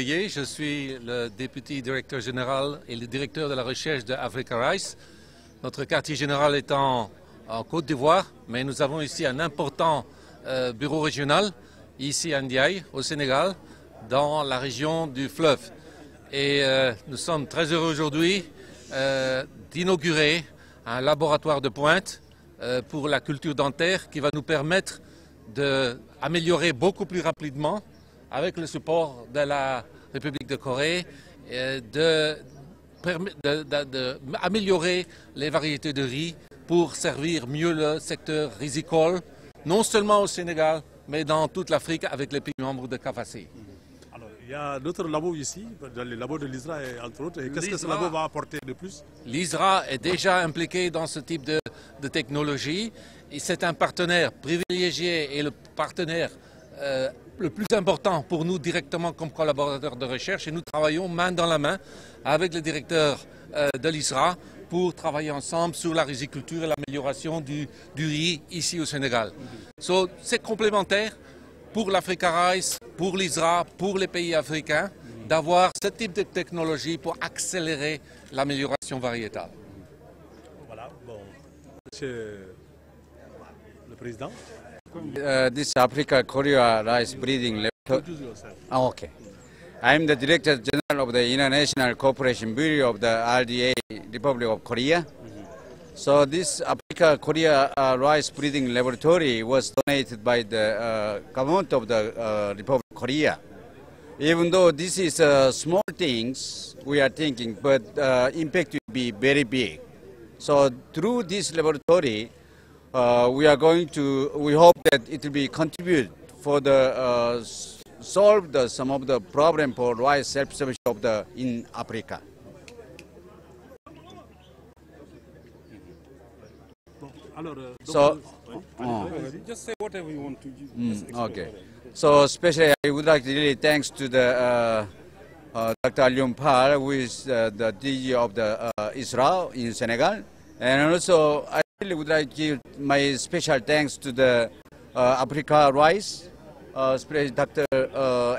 Je suis le député directeur général et le directeur de la recherche de Africa Rice. Notre quartier général est en Côte d'Ivoire, mais nous avons ici un important bureau régional, ici à Ndiaye, au Sénégal, dans la région du fleuve. Et nous sommes très heureux aujourd'hui d'inaugurer un laboratoire de pointe pour la culture dentaire qui va nous permettre d'améliorer beaucoup plus rapidement, avec le support de la République de Corée, d'améliorer les variétés de riz pour servir mieux le secteur risicole, non seulement au Sénégal, mais dans toute l'Afrique avec les pays membres de CAFACI. Alors, il y a d'autres labos ici, dans les labos de l'ISRA et entre autres. Et qu'est-ce que ce labo va apporter de plus? L'ISRA est déjà impliqué dans ce type de technologie. C'est un partenaire privilégié et le partenaire le plus important pour nous directement comme collaborateurs de recherche. Et nous travaillons main dans la main avec le directeur de l'ISRA pour travailler ensemble sur la riziculture et l'amélioration du riz ici au Sénégal. C'est complémentaire pour l'Africa Rice, pour l'ISRA, pour les pays africains, d'avoir ce type de technologie pour accélérer l'amélioration variétale. Voilà, bon, Monsieur le Président. This Africa Korea Rice Breeding Laboratory. Okay. I am the Director General of the International Cooperation Bureau of the RDA, Republic of Korea. So this Africa Korea Rice Breeding Laboratory was donated by the government of the Republic of Korea. Even though this is small things we are thinking, but impact will be very big. So through this laboratory, we hope that it will be contribute for the solve some of the problem for rice self-sufficiency in Africa. Just say whatever you want to use. Okay. So especially I would like to really thanks to the Dr. Alioune Pal, who is the DG of the ISRA in Senegal, and also I really would like to give my special thanks to the Africa Rice, especially Dr.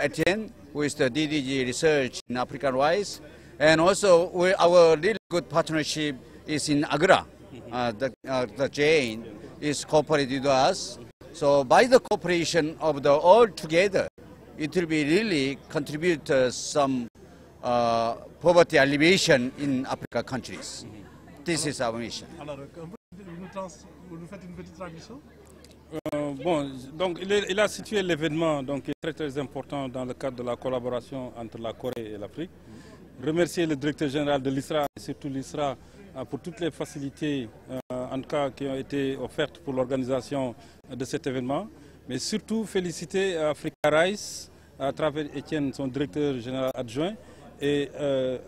Etienne, who is the DDG Research in African Rice, and also our really good partnership is in Agra. The Jane is cooperated with us. So by the cooperation of the all together, it will be really contribute some poverty alleviation in African countries. This is our mission. Alors, vous nous faites une petite traduction? Bon, donc il a situé l'événement qui est très important dans le cadre de la collaboration entre la Corée et l'Afrique. Remercier le directeur général de l'ISRA et surtout l'ISRA pour toutes les facilités en tout cas qui ont été offertes pour l'organisation de cet événement. Mais surtout féliciter Africa Rice à travers Etienne, son directeur général adjoint, et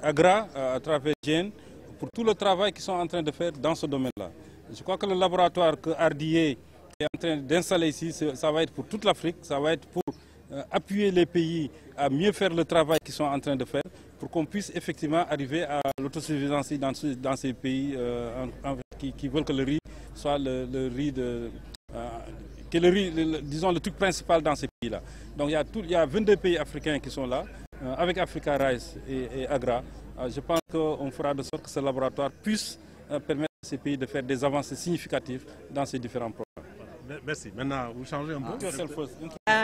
Agra à travers Jane pour tout le travail qu'ils sont en train de faire dans ce domaine-là. Je crois que le laboratoire que RDA est en train d'installer ici, ça va être pour toute l'Afrique, ça va être pour appuyer les pays à mieux faire le travail qu'ils sont en train de faire, pour qu'on puisse effectivement arriver à l'autosuffisance dans ces pays qui veulent que le riz soit le riz que le riz, disons, le truc principal dans ces pays-là. Donc il y a 22 pays africains qui sont là, avec Africa Rice et Agra. Je pense qu'on fera de sorte que ce laboratoire puisse permettre à ces pays de faire des avancées significatives dans ces différents programmes. Merci. Maintenant, vous changez un peu.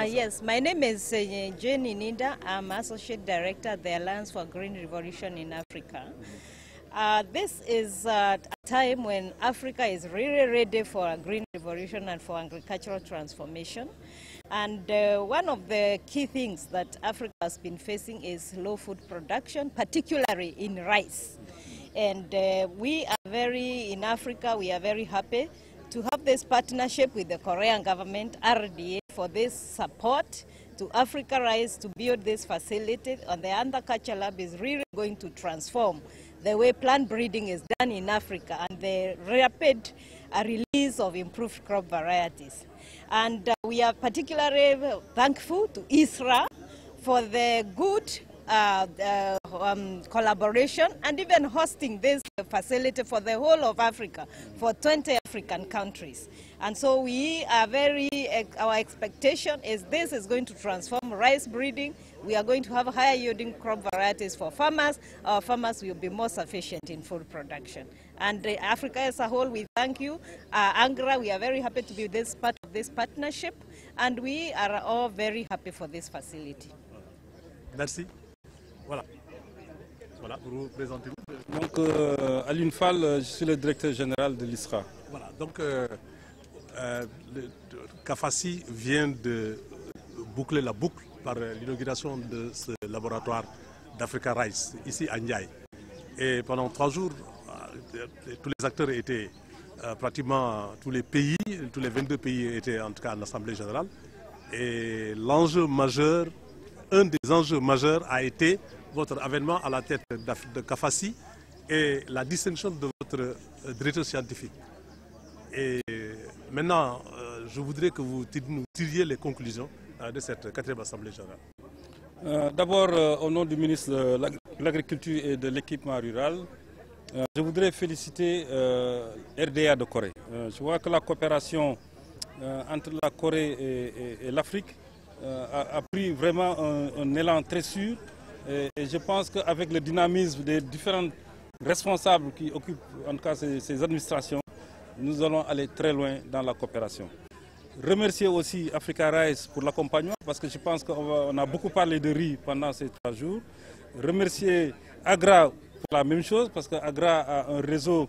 Yes, my name is Jenny Ninda. I'm Associate Director at the Alliance for Green Revolution in Africa. This is a time when Africa is really ready for a green revolution and for agricultural transformation. And one of the key things that Africa has been facing is low food production, particularly in rice. And in Africa, we are very happy to have this partnership with the Korean government, RDA, for this support to Africa Rice to build this facility. And the Agriculture Lab is really going to transform the way plant breeding is done in Africa and the rapid release of improved crop varieties. And we are particularly thankful to ISRA for the good collaboration and even hosting this facility for the whole of Africa, for 20 African countries. And so we are our expectation is this is going to transform rice breeding, we are going to have higher yielding crop varieties for farmers. Our farmers will be more sufficient in food production. And Africa as a whole, we thank you. Angra, we are very happy to be part of this partnership, and we are all very happy for this facility. Merci. Voilà. Voilà, vous présentez-vous. Donc, Alioune Fall, je suis le directeur général de l'ISRA. Voilà, donc Kafassi vient de boucler la boucle par l'inauguration de ce laboratoire d'Africa Rice, ici à Ndiaye. Et pendant 3 jours, tous les acteurs étaient, pratiquement tous les pays, tous les 22 pays étaient en tout cas en Assemblée générale. Et l'enjeu majeur, un des enjeux majeurs a été votre avènement à la tête de Kafassi et la distinction de votre directeur scientifique. Et maintenant, je voudrais que vous nous tiriez les conclusions de cette 4e Assemblée générale. D'abord, au nom du ministre de l'Agriculture et de l'équipement rural, je voudrais féliciter RDA de Corée. Je vois que la coopération entre la Corée et l'Afrique a pris vraiment un élan très sûr. Et je pense qu'avec le dynamisme des différents responsables qui occupent en tout cas ces administrations, nous allons aller très loin dans la coopération. Remercier aussi Africa Rice pour l'accompagnement, parce que je pense qu'on a beaucoup parlé de riz pendant ces 3 jours. Remercier Agra pour la même chose, parce qu'Agra a un réseau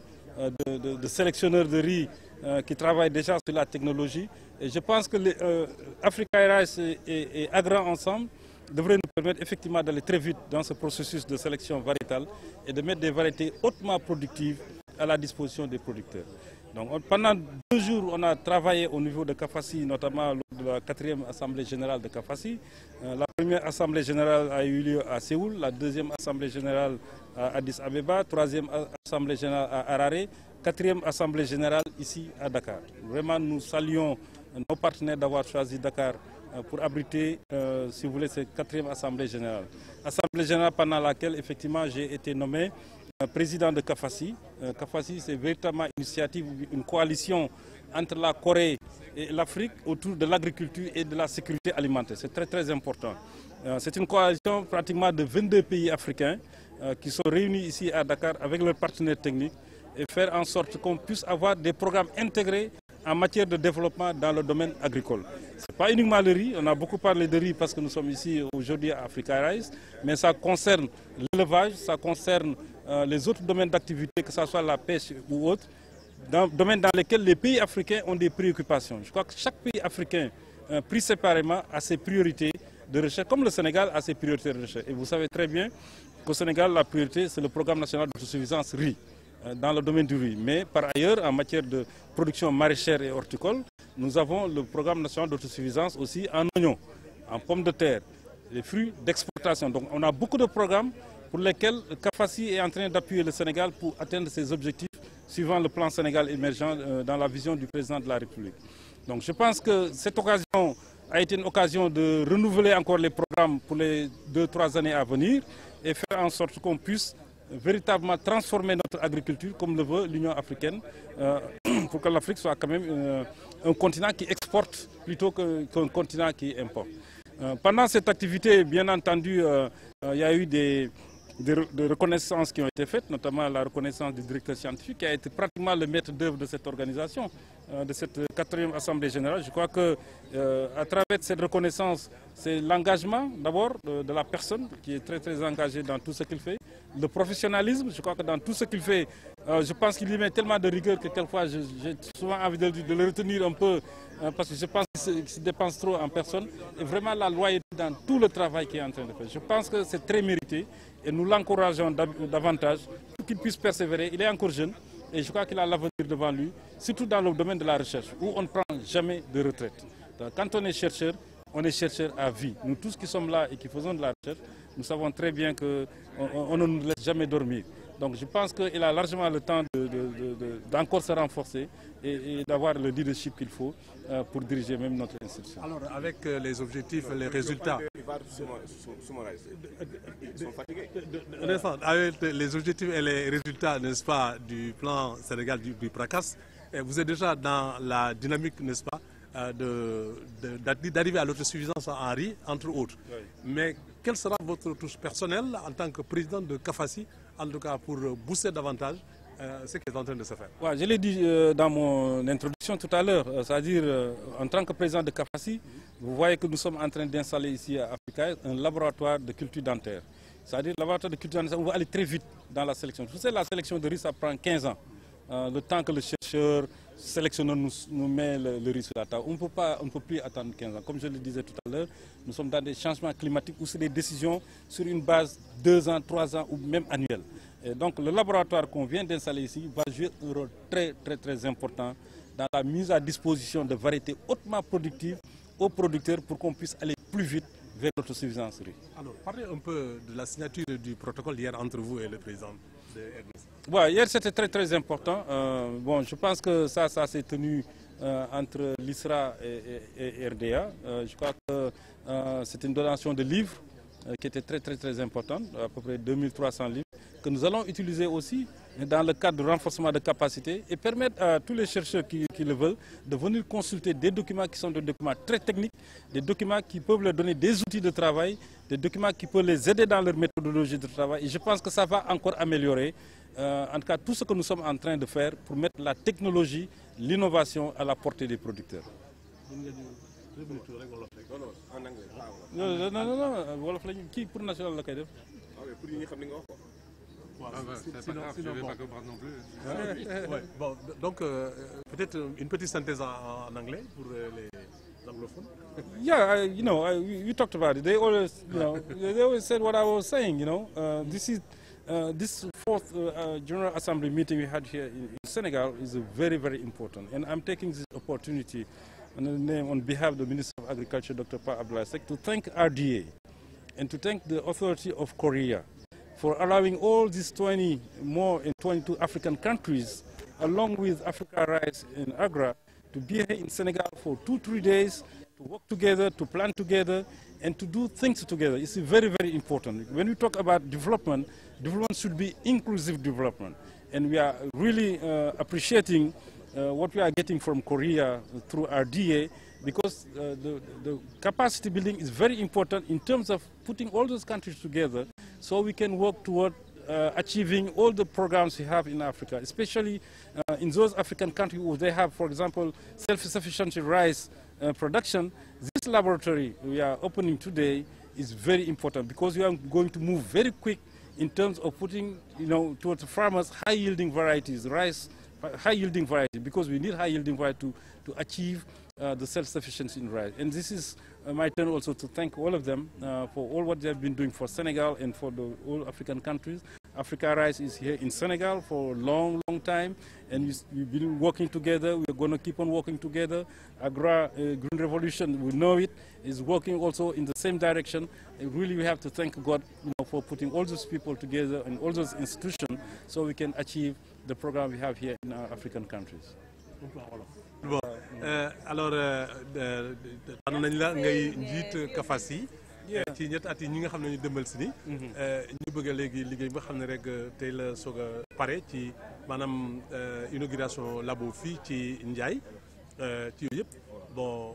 de sélectionneurs de riz qui travaillent déjà sur la technologie. Et je pense que Africa Rice et Agra ensemble devraient nous permettre effectivement d'aller très vite dans ce processus de sélection variétale et de mettre des variétés hautement productives à la disposition des producteurs. Donc, pendant 2 jours, on a travaillé au niveau de Kafassi, notamment lors de la 4e Assemblée générale de Kafassi. La première Assemblée générale a eu lieu à Séoul, la 2e Assemblée générale à Addis Abeba, 3e Assemblée générale à Harare, 4e Assemblée générale ici à Dakar. Vraiment, nous saluons nos partenaires d'avoir choisi Dakar pour abriter, si vous voulez, cette 4e Assemblée générale. Assemblée générale pendant laquelle, effectivement, j'ai été nommé président de Kafassi. Kafassi, c'est véritablement une initiative, une coalition entre la Corée et l'Afrique autour de l'agriculture et de la sécurité alimentaire. C'est très très important. C'est une coalition pratiquement de 22 pays africains qui sont réunis ici à Dakar avec leurs partenaires techniques et faire en sorte qu'on puisse avoir des programmes intégrés en matière de développement dans le domaine agricole. Ce n'est pas uniquement le riz, on a beaucoup parlé de riz parce que nous sommes ici aujourd'hui à Africa Rice, mais ça concerne l'élevage, ça concerne les autres domaines d'activité, que ce soit la pêche ou autre, domaines dans lesquels les pays africains ont des préoccupations. Je crois que chaque pays africain, pris séparément, a ses priorités de recherche, comme le Sénégal a ses priorités de recherche. Et vous savez très bien qu'au Sénégal, la priorité, c'est le programme national d'autosuffisance riz, dans le domaine du riz. Mais par ailleurs, en matière de production maraîchère et horticole, nous avons le programme national d'autosuffisance aussi en oignons, en pommes de terre, les fruits d'exportation. Donc on a beaucoup de programmes pour lesquels Kafassi est en train d'appuyer le Sénégal pour atteindre ses objectifs suivant le plan Sénégal émergent dans la vision du président de la République. Donc je pense que cette occasion a été une occasion de renouveler encore les programmes pour les 2-3 années à venir et faire en sorte qu'on puisse véritablement transformer notre agriculture comme le veut l'Union africaine pour que l'Afrique soit quand même un continent qui exporte plutôt qu'un continent qui importe. Pendant cette activité, bien entendu, il y a eu des reconnaissances qui ont été faites, notamment la reconnaissance du directeur scientifique qui a été pratiquement le maître d'œuvre de cette organisation, de cette 4e Assemblée générale. Je crois que à travers cette reconnaissance, c'est l'engagement d'abord de la personne qui est très très engagée dans tout ce qu'il fait, le professionnalisme. Je crois que dans tout ce qu'il fait, je pense qu'il y met tellement de rigueur que quelquefois j'ai souvent envie de le retenir un peu parce que je pense qu'il se dépense trop en personne et vraiment la loyauté dans tout le travail qu'il est en train de faire. Je pense que c'est très mérité et nous l'encourageons davantage pour qu'il puisse persévérer. Il est encore jeune et je crois qu'il a l'avenir devant lui, surtout dans le domaine de la recherche où on ne prend jamais de retraite. Donc, quand on est chercheur à vie. Nous tous qui sommes là et qui faisons de la recherche, nous savons très bien qu'on ne nous laisse jamais dormir. Donc je pense qu'il a largement le temps d'encore se renforcer et d'avoir le leadership qu'il faut pour diriger même notre institution. Alors avec les objectifs, les résultats, avec les objectifs et les résultats, n'est-ce pas, du plan Sénégal du PRACAS, vous êtes déjà dans la dynamique, n'est-ce pas, d'arriver à l'autosuffisance en riz, entre autres. Oui. Mais quelle sera votre touche personnelle en tant que président de CAFACI, en tout cas pour booster davantage ce qui est en train de se faire? Ouais, je l'ai dit dans mon introduction tout à l'heure, c'est-à-dire en tant que président de CAFACI, vous voyez que nous sommes en train d'installer ici à Africa un laboratoire de culture dentaire. C'est-à-dire le laboratoire de culture dentaire, on va aller très vite dans la sélection. Vous savez, la sélection de riz, ça prend 15 ans. Le temps que le chercheur sélectionneur nous met le riz sur la table. On ne peut plus attendre 15 ans. Comme je le disais tout à l'heure, nous sommes dans des changements climatiques où c'est des décisions sur une base 2 ans, 3 ans ou même annuelle. Et donc le laboratoire qu'on vient d'installer ici va jouer un rôle très important dans la mise à disposition de variétés hautement productives aux producteurs pour qu'on puisse aller plus vite vers l'autosuffisance riz. Alors, parlez un peu de la signature du protocole hier entre vous et le président de RDC. Ouais, hier c'était très important. Bon, je pense que ça s'est tenu entre l'ISRA et RDA. Je crois que c'était une donation de livres qui était très importante, à peu près 2300 livres, que nous allons utiliser aussi dans le cadre de renforcement de capacité et permettre à tous les chercheurs qui le veulent de venir consulter des documents qui sont des documents très techniques, des documents qui peuvent leur donner des outils de travail, des documents qui peuvent les aider dans leur méthodologie de travail. Et je pense que ça va encore améliorer, en tout cas, tout ce que nous sommes en train de faire pour mettre la technologie, l'innovation à la portée des producteurs. Non, wolof lañu kii pour national la koy def. Pour ñi xam li nga wax. Sinon, je ne vais pas comprendre non plus. Ouais, bon, donc peut-être une petite synthèse en anglais pour les anglophones. Yeah, you know, we talked about it. They always, they always said what I was saying. This fourth General Assembly meeting we had here in Senegal is very important, and I'm taking this opportunity on behalf of the Minister of Agriculture, Dr. Pa Abdoulaye Seck, to thank RDA and to thank the authority of Korea for allowing all these 22 African countries, along with Africa Rice and Agra, to be here in Senegal for 2-3 days, to work together, to plan together, and to do things together. It's very important. When we talk about development, development should be inclusive development. And we are really appreciating what we are getting from Korea through RDA, because the capacity building is very important in terms of putting all those countries together so we can work toward achieving all the programs we have in Africa, especially in those African countries where they have, for example, self-sufficiency rice production. This laboratory we are opening today is very important because we are going to move very quick in terms of putting, towards the farmers high-yielding varieties, rice, high-yielding variety, because we need high-yielding variety to achieve the self-sufficiency in rice. And this is my turn also to thank all of them for all what they have been doing for Senegal and for the all African countries. Africa Rice is here in Senegal for a long time, and we've been working together. We're going to keep on working together. Agra Green Revolution, we know it, is working also in the same direction. And really, we have to thank God for putting all those people together and all those institutions so we can achieve the program we have here in our African countries. Bon, alors tànn nañ la ngay njiit CAFACI ci ñetti at yi ñi nga xam ne ñu dëmbal si ni ñu bëgg léegi liggéey bi nga xam ne rek tey la soog a pare ci maanaam inauguration labo fii ci Ndiaye ci yooyu yëpp bon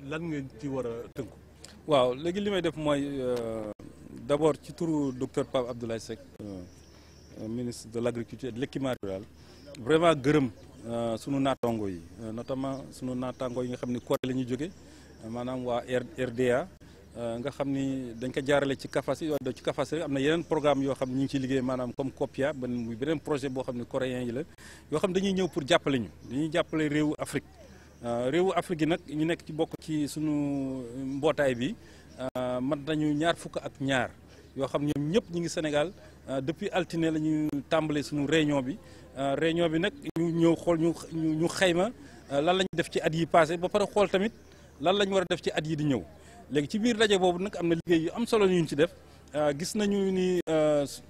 lan nga ci war a tënku. waaw léegi li may def mooy d'abord ci turu docteur Pape Abdoulaye Seck ministre de l'agriculture et de l'équipement rural vraiment gërëm sunu naataango yi notamment sunu naataango yi nga xam ne Corée la ñuy jóge maanaam waa RDA nga xam ni dañ ko jaarale ci CAFACI ci CAFACI am na yeneen programme yoo xam ne ñu ngi ciy liggéey maanaam comme COPIA muy beneen projet boo xam ne coréen yi la yoo xam dañuy ñëw pour jàppale ñu dañuy jàppale réewu Afrique yi nag ñu nekk ci bokk ci sunu mbootaay bi mat nañu 22 yoo xam ne ñoom ñëpp ñu ngi Sénégal depuis altine la ñu tàmbale suñu réunion bi nag ñu ñëw xool ñu xayma lan lañu def ci at yi passé ba pare xool tamit lan lañu war a def ci at yi di ñëw léegi ci biir daje boobu nag am na liggéey yu am solo ñu ci def gis nañu ni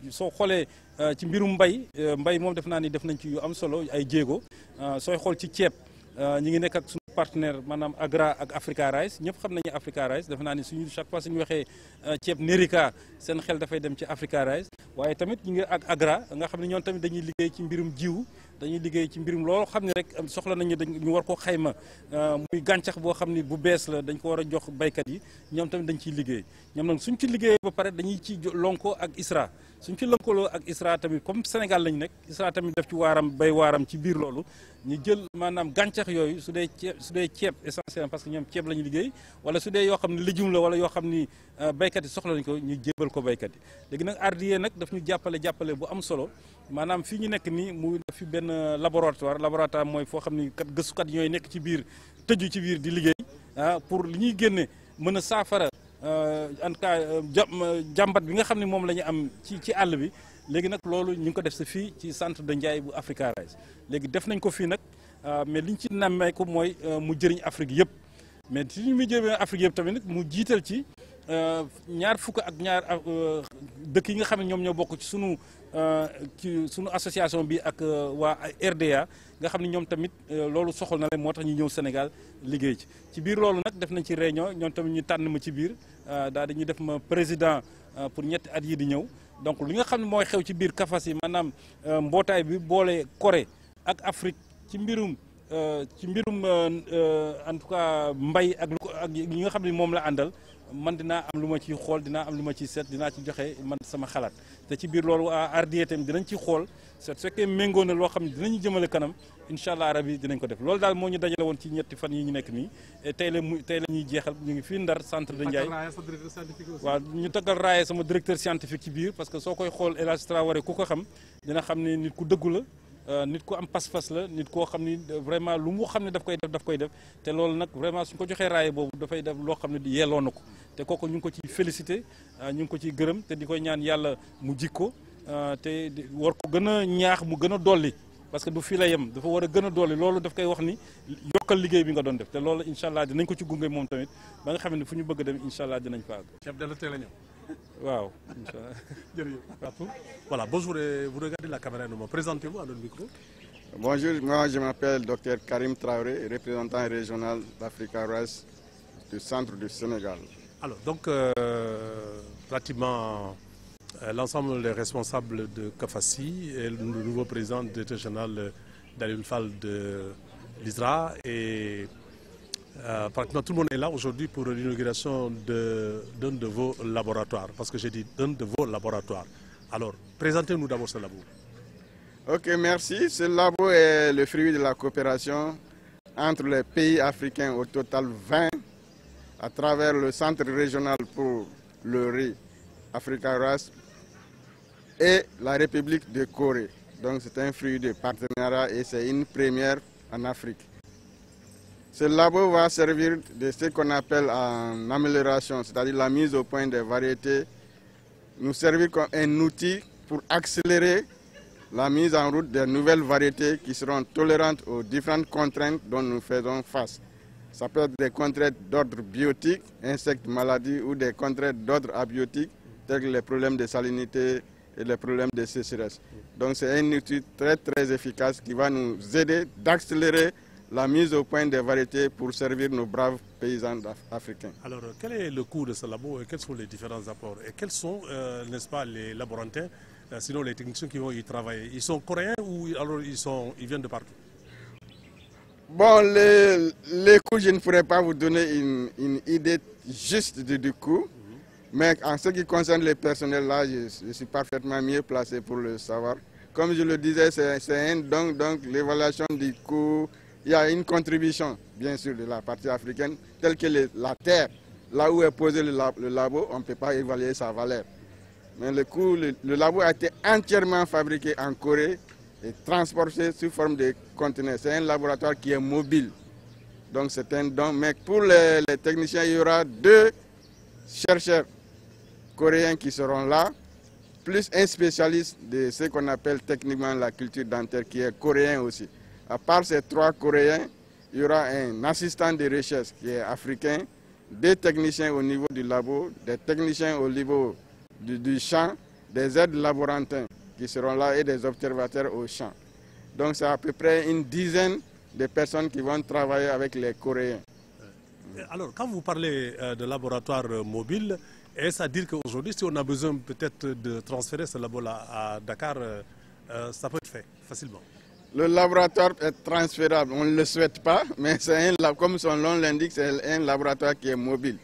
soo xoolee ci mbirum mbay moom def naa ni def nañ ci yu am solo ay jéego sooy xool ci ceeb ñi ngi nekk ak suñu partenaire maanaam Agra ak Africa Rice ñëpp xam nañu Africa Rice def naa ni chaque fois suñu waxee ceeb Nerika seen xel dafay dem ci Africa Rice waaye tamit ñi ngi ak Agra nga xam ne ñoom tamit dañuy liggéey ci mbirum jiw dañuy liggéey ci mbirum loolu xam ne rek soxla nañu ñu war ko xayma muy gàncax boo xam ni bu bees la dañ ko war a jox baykat yi ñoom tamit dañ ciy liggéey ñoom nag suñ ci liggéeyee ba pare dañuy ci lonko ak ISRA suñ ci lëkkaloo ak ISRA tamit comme Sénégal lañ nekk ISRA tamit def ci waaram bay waaram ci biir loolu ñu jël maanaam gàncax yooyu su dee ceeb essentiellement parce que ñoom ceeb la ñu liggéey wala su dee yoo xam ne légume la wala yoo xam ni baykat yi soxla nañ ko ñu jébal ko baykat yi léegi nag RDA nag daf ñu jàppale bu am solo maanaam fii ñu nekk nii mu def fi benn laboratoire mooy foo xam ni kat gëstukat ñooy nekk ci biir tëju ci biir di liggéey pour li ñuy génne mën a saafara en tout cas jàmbat bi nga xam ne moom la ñu am ci àll bi léegi nag loolu ñu ngi ko def si fii ci centre de Ndiaye bu Africa Rice léegi def nañ ko fii nag mais liñ ci nammee ko mooy mu jëriñ Afrique yëpp mais si ñu muy jëriñ Afrique yëpp tamit nag mu jiital ci ñaar fukk ak ñaar dëkk yi nga xam ne ñoom ñoo bokk ci sunu association bi ak waa RDA nga xam ne ñoom tamit loolu soxal na leen moo tax ñu ñëw Sénégal liggéey ci biir loolu nag def nañ ci réunion ñoom tamit ñu tànn ma ci biir daal di ñu def ma président pour ñetti at yi di ñëw donc li nga xam ne mooy xew ci biir CAFAS yi maanaam mbootaay bi boole Corée ak Afrique ci mbirum en tout cas mbay ak li nga xam ne moom la àndal man dinaa am lu ma ciy xool dinaa am lu ma ciy seet dinaa ci joxe man sama xalaat te ci biir loolu RDA tamit dinañ ci xool su fekkee méngoo na loo xam ne dinañu jëmale kanam incha allah rabi dinañ ko def loolu daal moo ñu dajale woon ci ñetti fan yi ñu nekk nii tey la ñuy jeexal ñu ngi fii Ndar centre de Ndiaye waaw ñu taggal raaye sama directeur scientifique ci biir parce que soo koy xool El Hadj Traoré ku ko xam dina xam ne nit ku dëggu la nit ku am pas-pas la nit koo xam ni vraiment lu mu xam ne daf koy def te loolu nag vraiment suñ ko joxee raaye boobu dafay def loo xam ne yelloo na ko te kooku ñu ngi ko ciy félicité ñu ngi ko ciy gërëm te di koy ñaan yàlla mu jikko te war ko gën a ñaax mu gën a dolli parce que du fii la yem dafa war a gën a dolli loolu daf koy wax ni yokkal liggéey bi nga doon def te loolu incha allah dinañ ko ci gunge moom tamit ba nga xam ne fu ñu bëgg a dem incha allah dinañ fa àgg. chef de l'État la ñëw. waaw incha allah jërëjëf. Voilà, bonjour, vous regardez la caméra, nous présentez-vous à notre micro. Bonjour, moi je m'appelle Dr Karim Traoré, représentant régional d'Africa Rice du centre du Sénégal. Alors, donc, pratiquement l'ensemble des responsables de CAFASI et le nouveau président du directeur général d'Alioune Fall de l'ISRA et pratiquement tout le monde est là aujourd'hui pour l'inauguration d'un de vos laboratoires, parce que j'ai dit d'un de vos laboratoires. Alors, présentez-nous d'abord ce labo. Ok, merci. Ce labo est le fruit de la coopération entre les pays africains, au total 20, à travers le centre régional pour le riz Africa Rice et la République de Corée. Donc c'est un fruit de partenariat et c'est une première en Afrique. Ce labo va servir de ce qu'on appelle en amélioration, c'est-à-dire la mise au point des variétés, nous servir comme un outil pour accélérer la mise en route des nouvelles variétés qui seront tolérantes aux différentes contraintes dont nous faisons face. Ça peut être des contraintes d'ordre biotique, insectes, maladies, ou des contraintes d'ordre abiotique, tels que les problèmes de salinité et les problèmes de sécheresse. Donc c'est un outil très très efficace qui va nous aider d'accélérer la mise au point des variétés pour servir nos braves paysans africains. Alors, quel est le coût de ce labo et quels sont les différents apports? Et quels sont, n'est-ce pas, les laborantins, sinon les techniciens qui vont y travailler? Ils sont coréens ou alors ils viennent de partout? Bon, les coûts, je ne pourrais pas vous donner une idée juste du coût, mais en ce qui concerne les personnels, là, je suis parfaitement mieux placé pour le savoir. Comme je le disais, c'est un don, donc l'évaluation du coût. Il y a une contribution, bien sûr, de la partie africaine, telle que la terre, là où est posé le labo, on ne peut pas évaluer sa valeur. Mais le coût, le labo a été entièrement fabriqué en Corée et transporté sous forme de conteneurs. C'est un laboratoire qui est mobile, donc c'est un don. Mais pour les techniciens, il y aura 2 chercheurs coréens qui seront là, plus un spécialiste de ce qu'on appelle techniquement la culture dentaire, qui est coréen aussi. À part ces 3 Coréens, il y aura un assistant de recherche qui est africain, 2 techniciens au niveau du labo, des techniciens au niveau du champ, des aides laborantins qui seront là et des observateurs au champ. Donc c'est à peu près une dizaine de personnes qui vont travailler avec les Coréens. Alors, quand vous parlez de laboratoire mobile, est-ce à dire qu'aujourd'hui, si on a besoin peut-être de transférer ce labo-là à Dakar, ça peut être fait facilement? Le laboratoire est transférable, on ne le souhaite pas, mais comme son nom l'indique, c'est un laboratoire qui est mobile,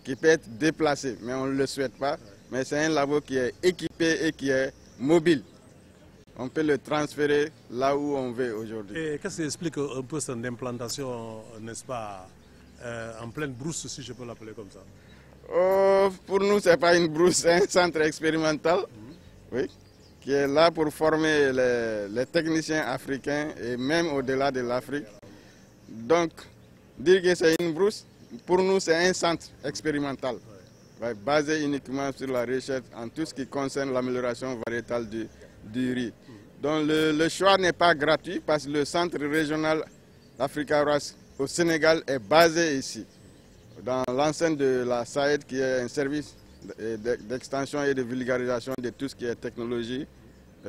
qui peut être déplacé, mais on ne le souhaite pas. Mais c'est un labo qui est équipé et qui est mobile. On peut le transférer là où on veut aujourd'hui. Et qu'est-ce qui explique un peu son implantation, n'est-ce pas, en pleine brousse, si je peux l'appeler comme ça? Pour nous, ce n'est pas une brousse, c'est un centre expérimental, oui, qui est là pour former les techniciens africains et même au-delà de l'Afrique. Donc, dire que c'est une brousse, pour nous, c'est un centre expérimental, basé uniquement sur la recherche en tout ce qui concerne l'amélioration variétale du riz. Donc, le choix n'est pas gratuit parce que le centre régional Africa Rice au Sénégal est basé ici, dans l'enceinte de la SAED, qui est un service d'extension et de vulgarisation de tout ce qui est technologie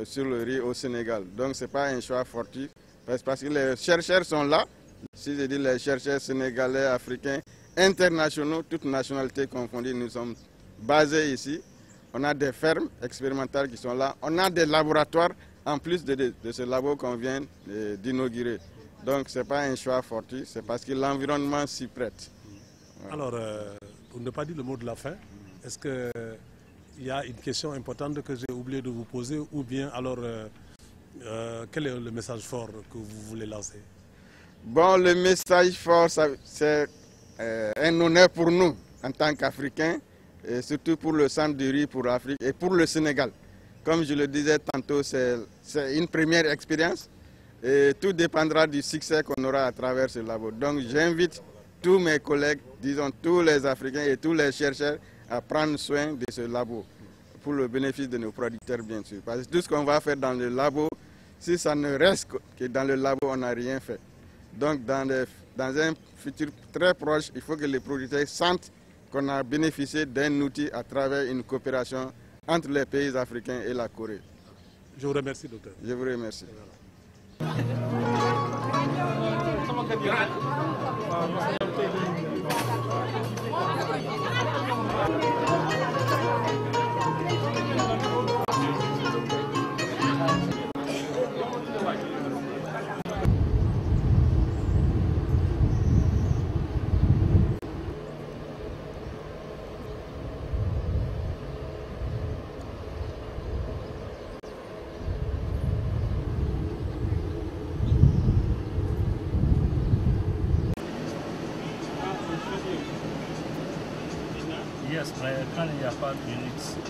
sur le riz au Sénégal. Donc ce n'est pas un choix fortuit, parce que les chercheurs sont là, si je dis les chercheurs sénégalais, africains, internationaux, toutes nationalités confondues, nous sommes basés ici. On a des fermes expérimentales qui sont là, on a des laboratoires en plus de ce labo qu'on vient d'inaugurer. Donc ce n'est pas un choix fortuit, c'est parce que l'environnement s'y prête. Alors, pour ne pas dire le mot de la fin, est-ce qu'il y a une question importante que j'ai oublié de vous poser, ou bien alors quel est le message fort que vous voulez lancer? Bon, le message fort, c'est un honneur pour nous en tant qu'Africains, et surtout pour le centre du riz pour l'Afrique et pour le Sénégal. Comme je le disais tantôt, c'est une première expérience et tout dépendra du succès qu'on aura à travers ce labo. Donc j'invite tous mes collègues, disons tous les Africains et tous les chercheurs à prendre soin de ce labo pour le bénéfice de nos producteurs, bien sûr. Parce que tout ce qu'on va faire dans le labo, si ça ne reste que dans le labo, on n'a rien fait. Donc dans un futur très proche, il faut que les producteurs sentent qu'on a bénéficié d'un outil à travers une coopération entre les pays africains et la Corée. Je vous remercie, docteur. Je vous remercie. Yes, mais quand il n'y a pas d'unité.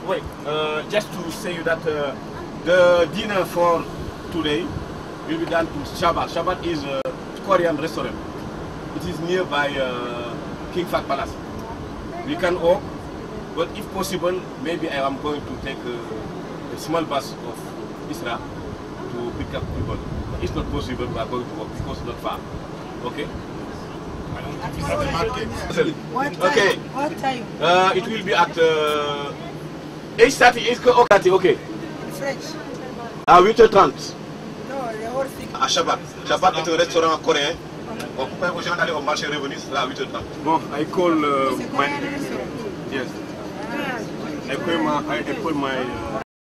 Wait, just to say you that the dinner for today will be done to Shabbat. Shabbat is a Korean restaurant. It is nearby King Fahd Palace. We can walk, but if possible, maybe I am going to take a small bus of Isra to pick up people. It's not possible, we are going to walk because it's not far. Okay? Okay. What time? It will be at 8:30. Okay. French. À 8h30. No, the whole thing. À Shabbat. Shabbat est un restaurant coréen. On peut aux gens d'aller au marché revenir là à 8h30. Bon, I call my yes. I call my